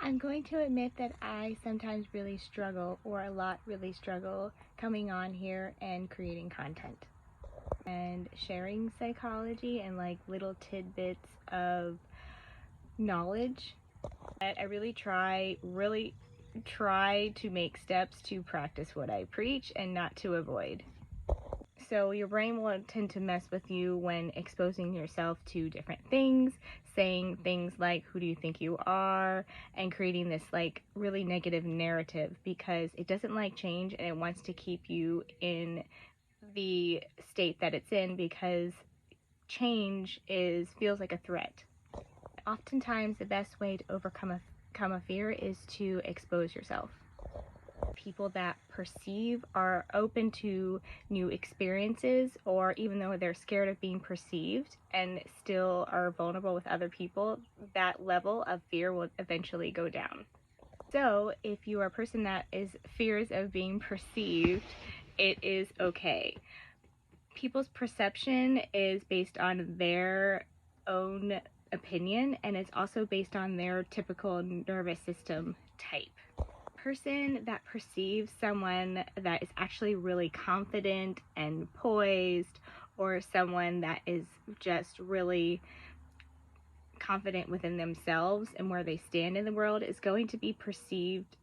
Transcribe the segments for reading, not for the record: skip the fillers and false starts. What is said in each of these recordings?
I'm going to admit that I sometimes really struggle, or a lot really struggle, coming on here and creating content and sharing psychology and like little tidbits of knowledge. I really try to make steps to practice what I preach and not to avoid. So your brain will tend to mess with you when exposing yourself to different things, saying things like, who do you think you are, and creating this like really negative narrative, because it doesn't like change and it wants to keep you in the state that it's in, because change feels like a threat. Oftentimes the best way to overcome a fear is to expose yourself. People that perceive are open to new experiences, or even though they're scared of being perceived and still are vulnerable with other people, that level of fear will eventually go down. So if you are a person that fears of being perceived, it is okay. People's perception is based on their own opinion, and it's also based on their typical nervous system type. Person that perceives someone that is actually really confident and poised, or someone that is just really confident within themselves and where they stand in the world, is going to be perceived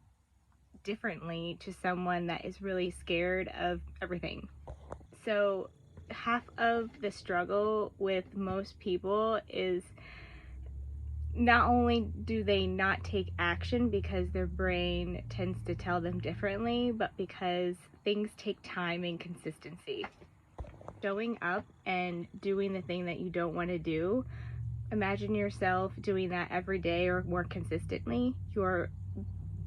differently to someone that is really scared of everything. So half of the struggle with most people is not only do they not take action because their brain tends to tell them differently, but because things take time and consistency. Showing up and doing the thing that you don't want to do, imagine yourself doing that every day or more consistently. Your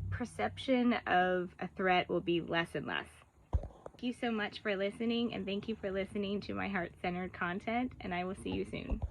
perception of a threat will be less and less. Thank you so much for listening, and thank you for listening to my heart-centered content, and I will see you soon.